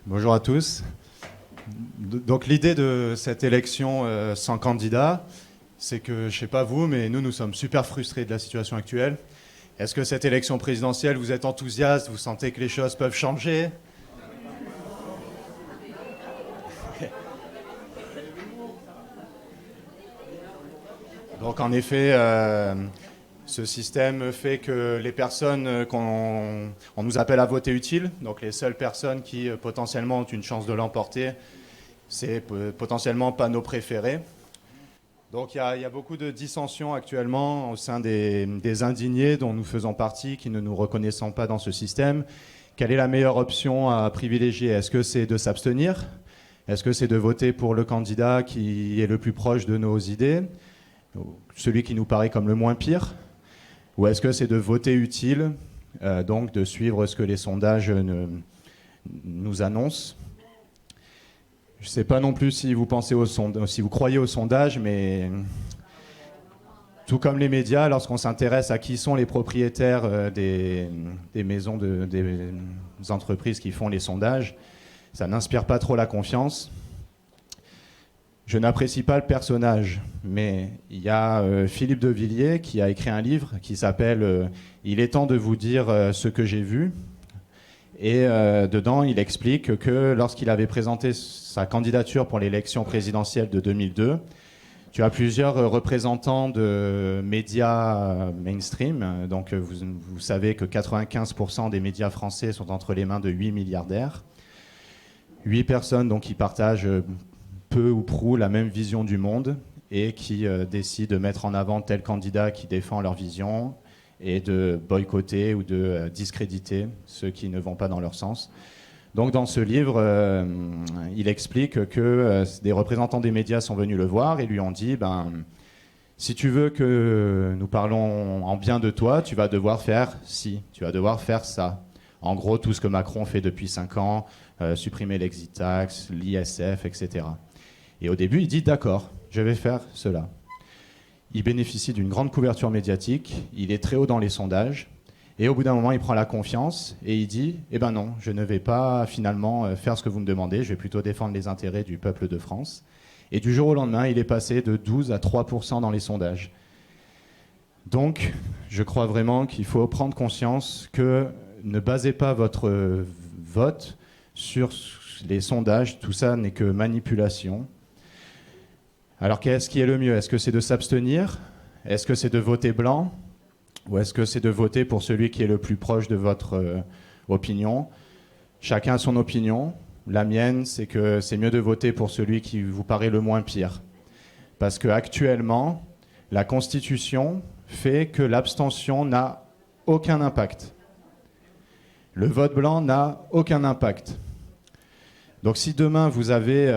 Bonjour à tous. Donc l'idée de cette élection sans candidat, c'est que, je sais pas vous, mais nous sommes super frustrés de la situation actuelle. Est-ce que cette élection présidentielle, vous êtes enthousiaste, vous sentez que les choses peuvent changer? Donc en effet, ce système fait que les personnes on nous appelle à voter utile, donc les seules personnes qui potentiellement ont une chance de l'emporter, c'est potentiellement pas nos préférés. Donc il y a beaucoup de dissensions actuellement au sein des indignés dont nous faisons partie, qui ne nous reconnaissons pas dans ce système. Quelle est la meilleure option à privilégier? Est-ce que c'est de s'abstenir? Est-ce que c'est de voter pour le candidat qui est le plus proche de nos idées, celui qui nous paraît comme le moins pire? Ou est-ce que c'est de voter utile, donc de suivre ce que les sondages nous annoncent? Je ne sais pas non plus si vous pensez si vous croyez aux sondages, mais tout comme les médias, lorsqu'on s'intéresse à qui sont les propriétaires des maisons, des entreprises qui font les sondages, ça n'inspire pas trop la confiance. Je n'apprécie pas le personnage, mais il y a Philippe de Villiers qui a écrit un livre qui s'appelle « Il est temps de vous dire ce que j'ai vu ». Et dedans, il explique que lorsqu'il avait présenté sa candidature pour l'élection présidentielle de 2002, tu as plusieurs représentants de médias mainstream. Donc vous savez que 95% des médias français sont entre les mains de 8 milliardaires. 8 personnes donc, qui partagent peu ou prou la même vision du monde et qui décident de mettre en avant tel candidat qui défend leur vision et de boycotter ou de discréditer ceux qui ne vont pas dans leur sens. Donc dans ce livre, il explique que des représentants des médias sont venus le voir et lui ont dit si tu veux que nous parlons en bien de toi, tu vas devoir faire ci, tu vas devoir faire ça. En gros, tout ce que Macron fait depuis 5 ans, supprimer l'exit tax, l'ISF, etc. Et au début, il dit d'accord, je vais faire cela. Il bénéficie d'une grande couverture médiatique, il est très haut dans les sondages, et au bout d'un moment, il prend la confiance et il dit « Eh ben non, je ne vais pas finalement faire ce que vous me demandez, je vais plutôt défendre les intérêts du peuple de France. » Et du jour au lendemain, il est passé de 12 à 3% dans les sondages. Donc, je crois vraiment qu'il faut prendre conscience que ne basez pas votre vote sur les sondages, tout ça n'est que manipulation. Alors qu'est-ce qui est le mieux? Est-ce que c'est de s'abstenir? Est-ce que c'est de voter blanc? Ou est-ce que c'est de voter pour celui qui est le plus proche de votre opinion? Chacun a son opinion. La mienne, c'est que c'est mieux de voter pour celui qui vous paraît le moins pire. Parce qu'actuellement, la Constitution fait que l'abstention n'a aucun impact. Le vote blanc n'a aucun impact. Donc si demain vous avez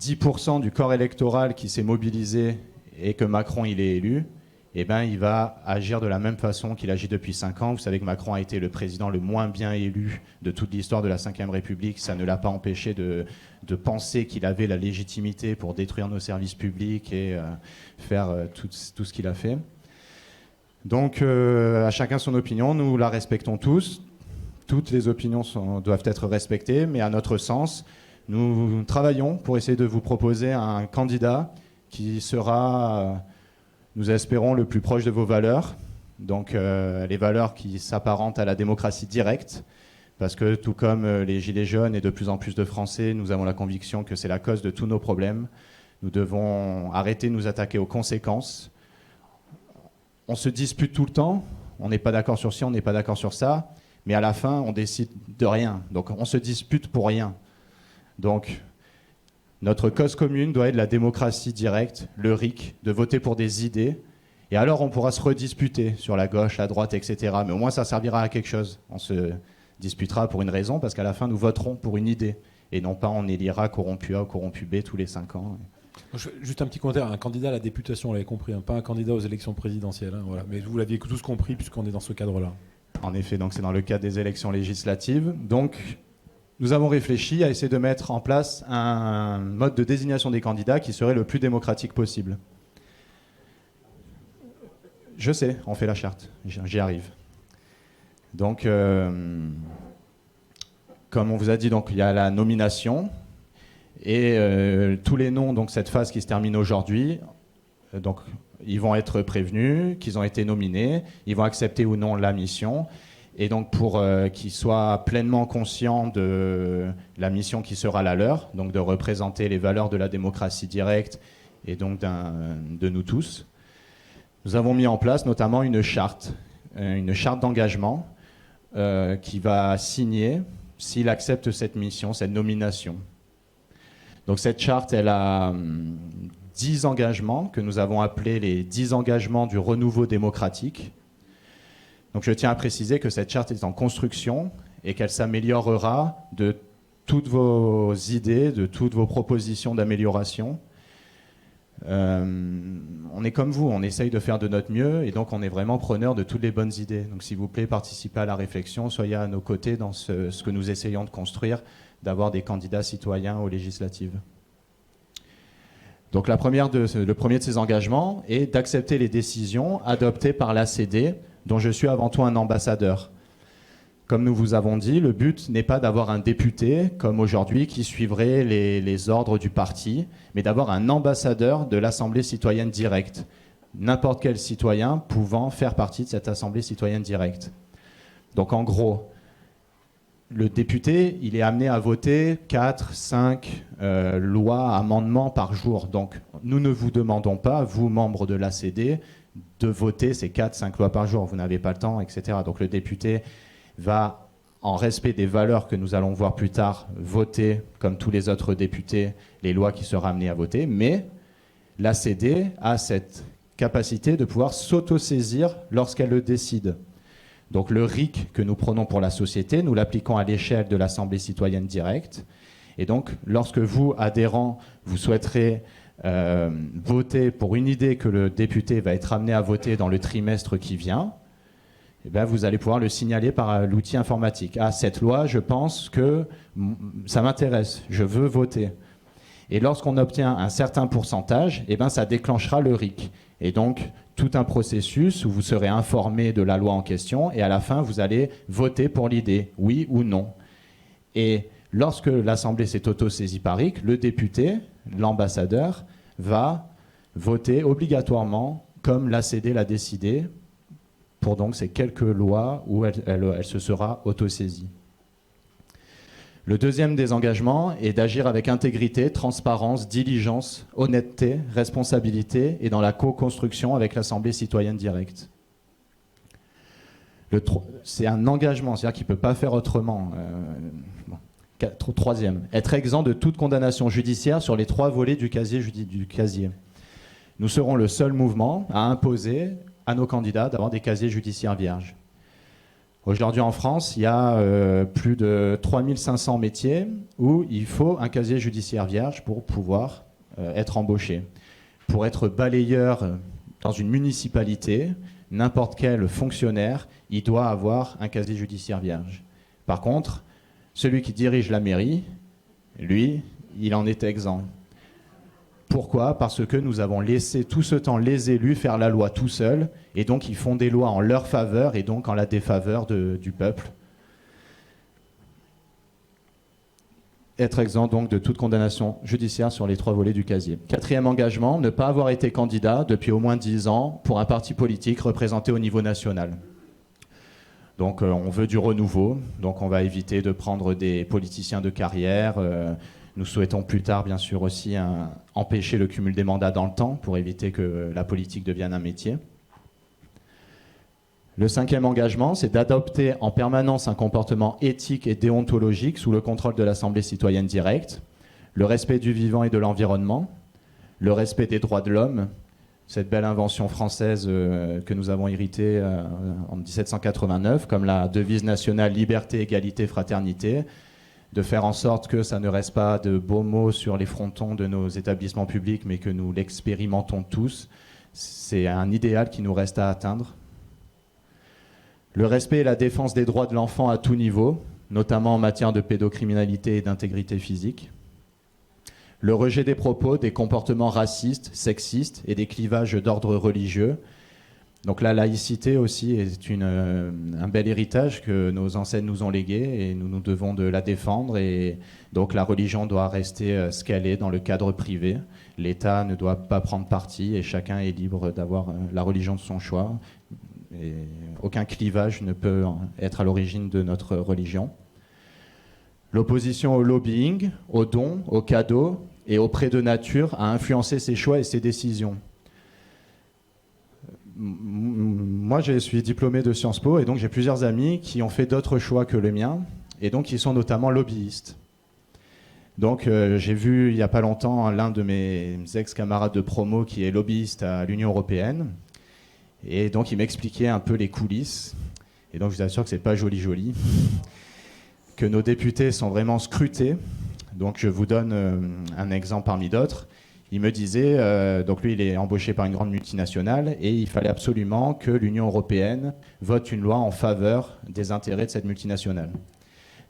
10% du corps électoral qui s'est mobilisé et que Macron il est élu, eh ben, il va agir de la même façon qu'il agit depuis 5 ans. Vous savez que Macron a été le président le moins bien élu de toute l'histoire de la Ve République. Ça ne l'a pas empêché de penser qu'il avait la légitimité pour détruire nos services publics et faire tout ce qu'il a fait. Donc, à chacun son opinion. Nous la respectons tous. Toutes les opinions doivent être respectées, mais à notre sens, nous travaillons pour essayer de vous proposer un candidat qui sera... nous espérons le plus proche de vos valeurs, donc les valeurs qui s'apparentent à la démocratie directe, parce que tout comme les Gilets jaunes et de plus en plus de Français, nous avons la conviction que c'est la cause de tous nos problèmes. Nous devons arrêter de nous attaquer aux conséquences. On se dispute tout le temps, on n'est pas d'accord sur ci, on n'est pas d'accord sur ça, mais à la fin, on décide de rien. Donc on se dispute pour rien. Donc notre cause commune doit être la démocratie directe, le RIC, de voter pour des idées. Et alors, on pourra se redisputer sur la gauche, la droite, etc. Mais au moins, ça servira à quelque chose. On se disputera pour une raison, parce qu'à la fin, nous voterons pour une idée. Et non pas on élira corrompu A ou corrompu B tous les 5 ans. Juste un petit commentaire. Un candidat à la députation, on l'avait compris, hein, pas un candidat aux élections présidentielles. Hein, voilà. Mais vous l'aviez tous compris, puisqu'on est dans ce cadre-là. En effet, donc c'est dans le cadre des élections législatives. Donc... nous avons réfléchi à essayer de mettre en place un mode de désignation des candidats qui serait le plus démocratique possible. Je sais, on fait la charte, j'y arrive. Donc, comme on vous a dit, donc, il y a la nomination et tous les noms, donc cette phase qui se termine aujourd'hui, donc ils vont être prévenus qu'ils ont été nominés, ils vont accepter ou non la mission. Et donc pour qu'ils soient pleinement conscients de la mission qui sera la leur, donc de représenter les valeurs de la démocratie directe et donc de nous tous, nous avons mis en place notamment une charte d'engagement qui va signer s'il accepte cette mission, cette nomination. Donc cette charte, elle a 10 engagements que nous avons appelés les 10 engagements du renouveau démocratique. Donc je tiens à préciser que cette charte est en construction et qu'elle s'améliorera de toutes vos idées, de toutes vos propositions d'amélioration. On est comme vous, on essaye de faire de notre mieux et donc on est vraiment preneur de toutes les bonnes idées. Donc s'il vous plaît, participez à la réflexion, soyez à nos côtés dans ce que nous essayons de construire, d'avoir des candidats citoyens aux législatives. Donc le premier de ces engagements est d'accepter les décisions adoptées par l'ACD, dont je suis avant tout un ambassadeur. Comme nous vous avons dit, le but n'est pas d'avoir un député, comme aujourd'hui, qui suivrait les ordres du parti, mais d'avoir un ambassadeur de l'Assemblée citoyenne directe. N'importe quel citoyen pouvant faire partie de cette Assemblée citoyenne directe. Donc en gros, le député, il est amené à voter 4, 5 lois, amendements par jour. Donc nous ne vous demandons pas, vous, membres de l'ACD, de voter ces 4, 5 lois par jour. Vous n'avez pas le temps, etc. Donc le député va, en respect des valeurs que nous allons voir plus tard, voter, comme tous les autres députés, les lois qui seront amenées à voter. Mais l'ACD a cette capacité de pouvoir s'autosaisir lorsqu'elle le décide. Donc le RIC que nous prenons pour la société, nous l'appliquons à l'échelle de l'Assemblée citoyenne directe. Et donc, lorsque vous, adhérents, vous souhaiterez voter pour une idée que le député va être amené à voter dans le trimestre qui vient, eh bien, vous allez pouvoir le signaler par l'outil informatique. Ah, cette loi, je pense que ça m'intéresse, je veux voter. Et lorsqu'on obtient un certain pourcentage, eh bien, ça déclenchera le RIC. Et donc, tout un processus où vous serez informé de la loi en question et à la fin, vous allez voter pour l'idée, oui ou non. Et lorsque l'Assemblée s'est auto-saisie par RIC, le député, l'ambassadeur, va voter obligatoirement comme l'ACD l'a décidé pour donc ces quelques lois où elle se sera auto-saisie. Le deuxième des engagements est d'agir avec intégrité, transparence, diligence, honnêteté, responsabilité et dans la co-construction avec l'Assemblée citoyenne directe. C'est un engagement, c'est-à-dire qu'il ne peut pas faire autrement. Troisième, être exempt de toute condamnation judiciaire sur les 3 volets du casier. Nous serons le seul mouvement à imposer à nos candidats d'avoir des casiers judiciaires vierges. Aujourd'hui en France, il y a plus de 3500 métiers où il faut un casier judiciaire vierge pour pouvoir être embauché. Pour être balayeur dans une municipalité, n'importe quel fonctionnaire, il doit avoir un casier judiciaire vierge. Par contre, celui qui dirige la mairie, lui, il en est exempt. Pourquoi ? Parce que nous avons laissé tout ce temps les élus faire la loi tout seuls, et donc ils font des lois en leur faveur et donc en la défaveur du peuple. Être exempt donc de toute condamnation judiciaire sur les 3 volets du casier. 4e engagement, ne pas avoir été candidat depuis au moins 10 ans pour un parti politique représenté au niveau national. Donc on veut du renouveau, donc on va éviter de prendre des politiciens de carrière. Nous souhaitons plus tard, bien sûr, aussi empêcher le cumul des mandats dans le temps pour éviter que la politique devienne un métier. Le 5e engagement, c'est d'adopter en permanence un comportement éthique et déontologique sous le contrôle de l'Assemblée citoyenne directe, le respect du vivant et de l'environnement, le respect des droits de l'homme, cette belle invention française que nous avons héritée en 1789, comme la devise nationale liberté, égalité, fraternité, de faire en sorte que ça ne reste pas de beaux mots sur les frontons de nos établissements publics, mais que nous l'expérimentons tous. C'est un idéal qui nous reste à atteindre. Le respect et la défense des droits de l'enfant à tout niveau, notamment en matière de pédocriminalité et d'intégrité physique. Le rejet des propos, des comportements racistes, sexistes et des clivages d'ordre religieux. Donc la laïcité aussi est un bel héritage que nos ancêtres nous ont légué et nous devons de la défendre. Et donc la religion doit rester ce qu'elle est dans le cadre privé. L'État ne doit pas prendre parti et chacun est libre d'avoir la religion de son choix. Et aucun clivage ne peut être à l'origine de notre religion. L'opposition au lobbying, aux dons, aux cadeaux et au prêt de nature a influencé ses choix et ses décisions. Moi, je suis diplômé de Sciences Po et donc j'ai plusieurs amis qui ont fait d'autres choix que le mien et donc qui sont notamment lobbyistes. Donc j'ai vu il n'y a pas longtemps l'un de mes ex-camarades de promo qui est lobbyiste à l'Union européenne et donc il m'expliquait un peu les coulisses et donc je vous assure que c'est pas joli, que nos députés sont vraiment scrutés. Donc je vous donne un exemple parmi d'autres. Il me disait, donc lui il est embauché par une grande multinationale et il fallait absolument que l'Union européenne vote une loi en faveur des intérêts de cette multinationale.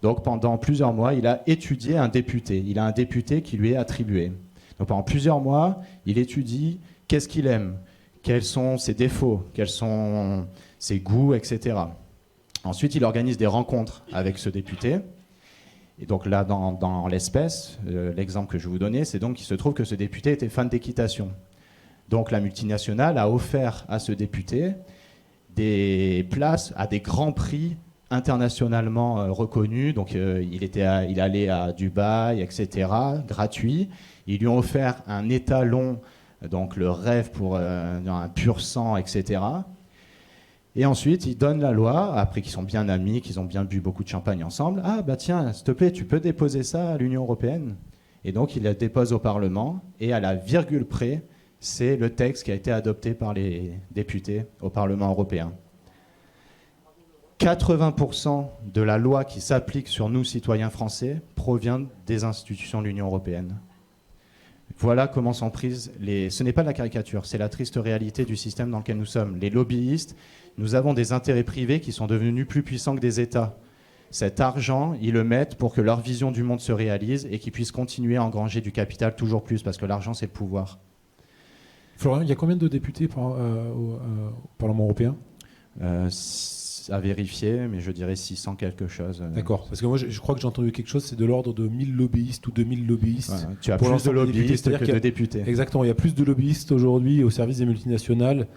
Donc pendant plusieurs mois, il a étudié un député. Il a un député qui lui est attribué. Donc pendant plusieurs mois, il étudie qu'est-ce qu'il aime, quels sont ses défauts, quels sont ses goûts, etc. Ensuite, il organise des rencontres avec ce député. Et donc là, dans l'espèce, l'exemple que je vais vous donner, c'est donc qu'il se trouve que ce député était fan d'équitation. Donc la multinationale a offert à ce député des places à des grands prix internationalement reconnus. Donc il allait à Dubaï, etc., gratuit. Ils lui ont offert un étalon, donc le rêve pour un pur sang, etc. Et ensuite, ils donnent la loi, après qu'ils sont bien amis, qu'ils ont bien bu beaucoup de champagne ensemble. Ah, bah tiens, s'il te plaît, tu peux déposer ça à l'Union européenne. Et donc, il la dépose au Parlement, et à la virgule près, c'est le texte qui a été adopté par les députés au Parlement européen. 80% de la loi qui s'applique sur nous, citoyens français, provient des institutions de l'Union européenne. Voilà comment sont prises les... Ce n'est pas de la caricature, c'est la triste réalité du système dans lequel nous sommes. Les lobbyistes, nous avons des intérêts privés qui sont devenus plus puissants que des États. Cet argent, ils le mettent pour que leur vision du monde se réalise et qu'ils puissent continuer à engranger du capital toujours plus, parce que l'argent, c'est le pouvoir. Florian, il y a combien de députés au Parlement européen À vérifier, mais je dirais 600 quelque chose. D'accord, parce que moi je crois que j'ai entendu quelque chose, c'est de l'ordre de 1000 lobbyistes ou 2000 lobbyistes. Ouais, tu as plus de lobbyistes que de députés. Exactement, il y a plus de lobbyistes aujourd'hui au service des multinationales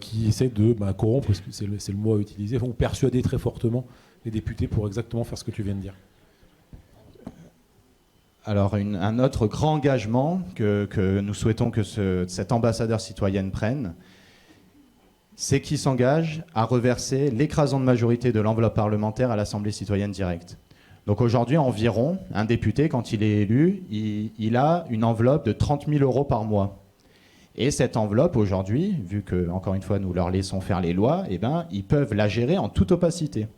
qui essaient de corrompre, parce que c'est le mot à utiliser, ou persuader très fortement les députés pour exactement faire ce que tu viens de dire. Alors un autre grand engagement que nous souhaitons que cet ambassadeur citoyenne prenne, c'est qu'il s'engage à reverser l'écrasante majorité de l'enveloppe parlementaire à l'Assemblée citoyenne directe. Donc aujourd'hui, environ, un député, quand il est élu, il a une enveloppe de 30 000 € par mois. Et cette enveloppe, aujourd'hui, vu que, encore une fois, nous leur laissons faire les lois, ils peuvent la gérer en toute opacité.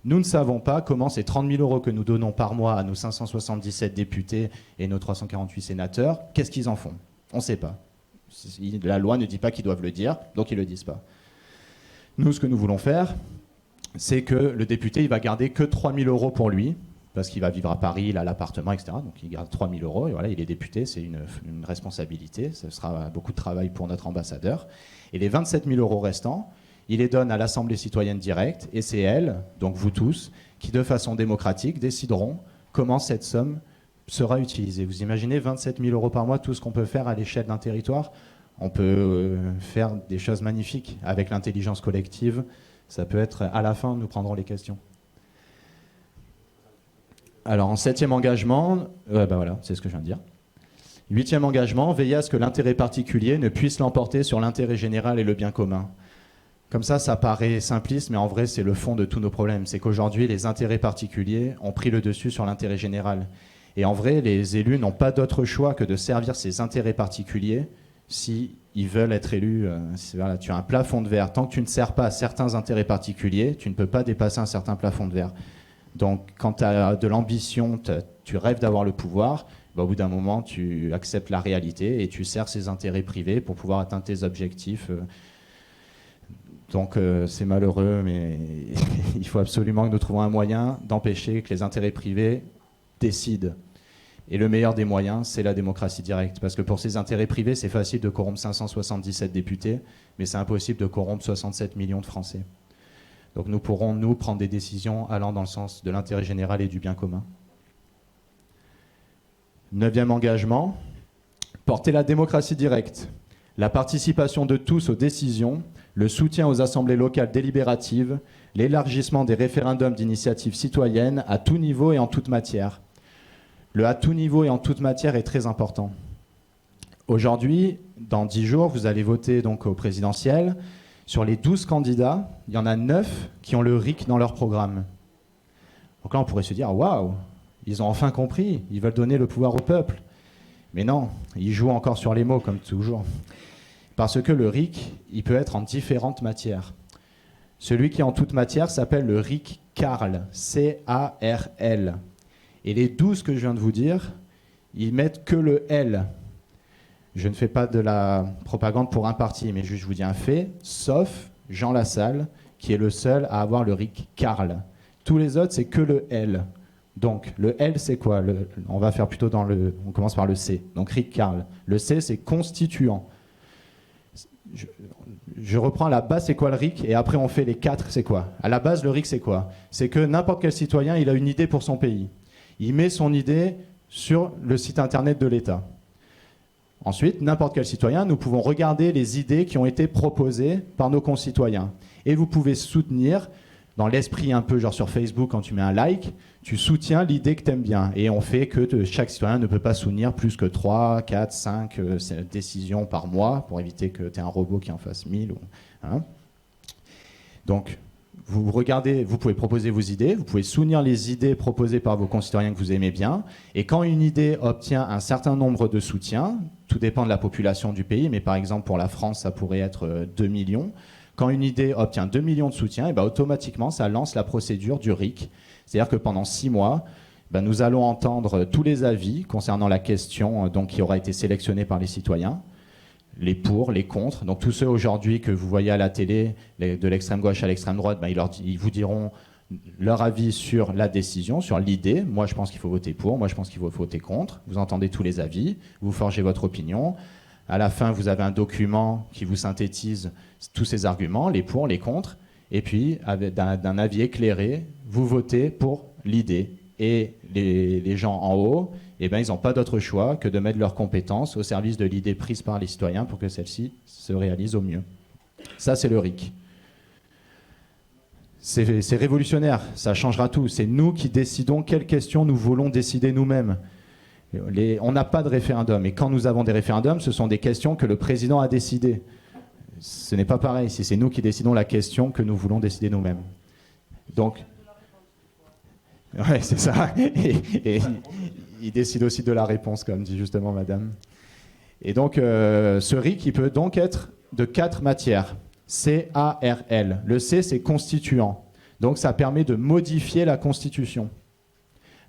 Nous ne savons pas comment ces 30 000 € que nous donnons par mois à nos 577 députés et nos 348 sénateurs, qu'est-ce qu'ils en font ? On ne sait pas. La loi ne dit pas qu'ils doivent le dire, donc ils ne le disent pas. Nous, ce que nous voulons faire, c'est que le député, il va garder que 3 000 € pour lui, parce qu'il va vivre à Paris, il a l'appartement, etc. Donc il garde 3 000 €, et voilà, il est député, c'est une responsabilité, ce sera beaucoup de travail pour notre ambassadeur. Et les 27 000 € restants, il les donne à l'Assemblée citoyenne directe, et c'est elle, donc vous tous, qui de façon démocratique décideront comment cette somme sera utilisée. Vous imaginez 27 000 € par mois, tout ce qu'on peut faire à l'échelle d'un territoire ? On peut faire des choses magnifiques avec l'intelligence collective. Ça peut être, à la fin, nous prendrons les questions. Alors, en 7e engagement, voilà, c'est ce que je viens de dire. 8e engagement, veiller à ce que l'intérêt particulier ne puisse l'emporter sur l'intérêt général et le bien commun. Comme ça paraît simpliste, mais en vrai, c'est le fond de tous nos problèmes. C'est qu'aujourd'hui, les intérêts particuliers ont pris le dessus sur l'intérêt général. Et en vrai, les élus n'ont pas d'autre choix que de servir ces intérêts particuliers si ils veulent être élus. Voilà, tu as un plafond de verre. Tant que tu ne sers pas à certains intérêts particuliers, tu ne peux pas dépasser un certain plafond de verre. Donc, quand tu as de l'ambition, tu rêves d'avoir le pouvoir, au bout d'un moment, tu acceptes la réalité et tu sers ces intérêts privés pour pouvoir atteindre tes objectifs. Donc, c'est malheureux, mais il faut absolument que nous trouvions un moyen d'empêcher que les intérêts privés décident. Et le meilleur des moyens, c'est la démocratie directe. Parce que pour ces intérêts privés, c'est facile de corrompre 577 députés, mais c'est impossible de corrompre 67 millions de Français. Donc nous pourrons, nous, prendre des décisions allant dans le sens de l'intérêt général et du bien commun. 9e engagement, porter la démocratie directe, la participation de tous aux décisions, le soutien aux assemblées locales délibératives, l'élargissement des référendums d'initiative citoyenne à tout niveau et en toute matière. Le à tout niveau et en toute matière est très important. Aujourd'hui, dans 10 jours, vous allez voter donc au présidentiel. Sur les 12 candidats, il y en a 9 qui ont le RIC dans leur programme. Donc là, on pourrait se dire, waouh, ils ont enfin compris, ils veulent donner le pouvoir au peuple. Mais non, ils jouent encore sur les mots, comme toujours. Parce que le RIC, il peut être en différentes matières. Celui qui est en toute matière s'appelle le RIC CARL, C-A-R-L. Et les 12 que je viens de vous dire, ils mettent que le L. Je ne fais pas de la propagande pour un parti, mais juste je vous dis un fait, sauf Jean Lassalle, qui est le seul à avoir le RIC CARL. Tous les autres, c'est que le L. Donc, le L, c'est quoi? On va faire plutôt on commence par le C. Donc, RIC CARL. Le C, c'est constituant. Je reprends à la base, c'est quoi le RIC? Et après, on fait les 4, c'est quoi? À la base, le RIC, c'est quoi? C'est que n'importe quel citoyen, il a une idée pour son pays. Il met son idée sur le site internet de l'État. Ensuite, n'importe quel citoyen, nous pouvons regarder les idées qui ont été proposées par nos concitoyens. Et vous pouvez soutenir, dans l'esprit un peu genre sur Facebook, quand tu mets un like, tu soutiens l'idée que tu aimes bien. Et on fait que chaque citoyen ne peut pas soutenir plus que 3, 4, 5 décisions par mois, pour éviter que tu aies un robot qui en fasse 1000. Hein. Donc, vous regardez, vous pouvez proposer vos idées, vous pouvez soutenir les idées proposées par vos concitoyens que vous aimez bien. Et quand une idée obtient un certain nombre de soutiens, tout dépend de la population du pays, mais par exemple pour la France, ça pourrait être 2 millions. Quand une idée obtient 2 millions de soutiens, et automatiquement, ça lance la procédure du RIC. C'est-à-dire que pendant 6 mois, nous allons entendre tous les avis concernant la question qui aura été sélectionnée par les citoyens. Les pour, les contre. Donc tous ceux aujourd'hui que vous voyez à la télé, de l'extrême gauche à l'extrême droite, ils vous diront leur avis sur la décision, sur l'idée. Moi, je pense qu'il faut voter pour. Moi, je pense qu'il faut voter contre. Vous entendez tous les avis. Vous forgez votre opinion. À la fin, vous avez un document qui vous synthétise tous ces arguments, les pour, les contre. Et puis, d'un avis éclairé, vous votez pour l'idée. Et les gens en haut, ils n'ont pas d'autre choix que de mettre leurs compétences au service de l'idée prise par les citoyens pour que celle-ci se réalise au mieux. Ça, c'est le RIC. C'est révolutionnaire, ça changera tout. C'est nous qui décidons quelles questions nous voulons décider nous-mêmes. On n'a pas de référendum. Et quand nous avons des référendums, ce sont des questions que le président a décidées. Ce n'est pas pareil si c'est nous qui décidons la question que nous voulons décider nous-mêmes. Donc, ouais, c'est ça. Et il décide aussi de la réponse, comme dit justement madame. Et donc, ce RIC, il peut donc être de 4 matières. C-A-R-L. Le C, c'est constituant. Donc, ça permet de modifier la Constitution.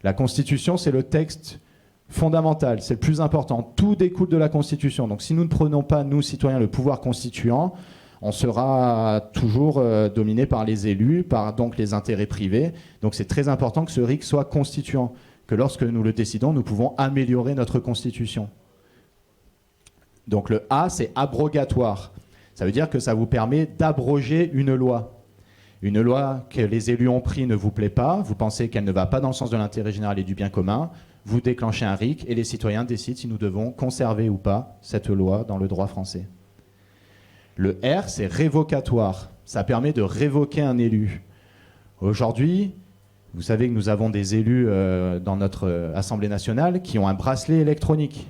La Constitution, c'est le texte fondamental, c'est le plus important. Tout découle de la Constitution. Donc, si nous ne prenons pas, nous, citoyens, le pouvoir constituant, on sera toujours dominé par les élus, par donc les intérêts privés. Donc, c'est très important que ce RIC soit constituant, que lorsque nous le décidons, nous pouvons améliorer notre Constitution. Donc, le A, c'est abrogatoire. Ça veut dire que ça vous permet d'abroger une loi. Une loi que les élus ont prise ne vous plaît pas, vous pensez qu'elle ne va pas dans le sens de l'intérêt général et du bien commun, vous déclenchez un RIC et les citoyens décident si nous devons conserver ou pas cette loi dans le droit français. Le R, c'est révocatoire. Ça permet de révoquer un élu. Aujourd'hui, vous savez que nous avons des élus dans notre Assemblée nationale qui ont un bracelet électronique.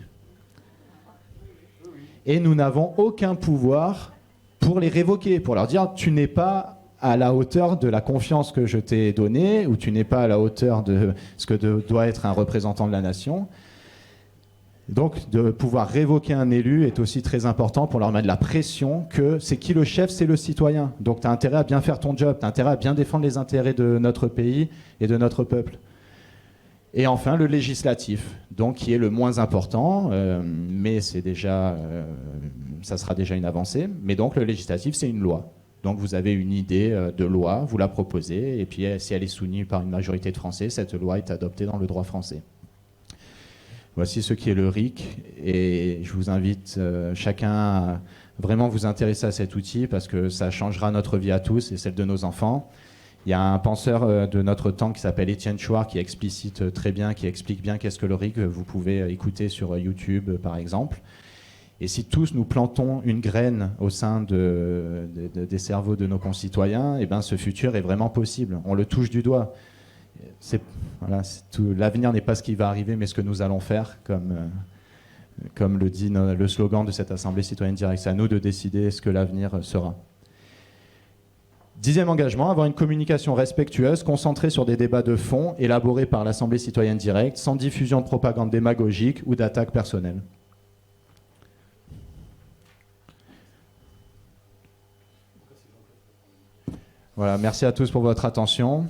Et nous n'avons aucun pouvoir pour les révoquer, pour leur dire « tu n'es pas à la hauteur de la confiance que je t'ai donnée ou tu n'es pas à la hauteur de ce que doit être un représentant de la nation ». Donc, de pouvoir révoquer un élu est aussi très important pour leur mettre de la pression que c'est qui le chef, c'est le citoyen. Donc, tu as intérêt à bien faire ton job, tu as intérêt à bien défendre les intérêts de notre pays et de notre peuple. Et enfin, le législatif, donc qui est le moins important, mais c'est déjà, ça sera déjà une avancée. Mais donc, le législatif, c'est une loi. Donc, vous avez une idée de loi, vous la proposez, et puis si elle est soutenue par une majorité de Français, cette loi est adoptée dans le droit français. Voici ce qu'est le RIC, et je vous invite chacun à vraiment vous intéresser à cet outil parce que ça changera notre vie à tous et celle de nos enfants. Il y a un penseur de notre temps qui s'appelle Étienne Chouard qui explicite très bien, qui explique bien qu'est-ce que le RIC. Vous pouvez écouter sur YouTube, par exemple. Et si tous nous plantons une graine au sein des cerveaux de nos concitoyens, eh ben, ce futur est vraiment possible. On le touche du doigt. Voilà, l'avenir n'est pas ce qui va arriver, mais ce que nous allons faire, comme le dit le slogan de cette Assemblée citoyenne directe. C'est à nous de décider ce que l'avenir sera. 10e engagement, avoir une communication respectueuse, concentrée sur des débats de fond, élaborés par l'Assemblée citoyenne directe, sans diffusion de propagande démagogique ou d'attaques personnelles. Voilà, merci à tous pour votre attention.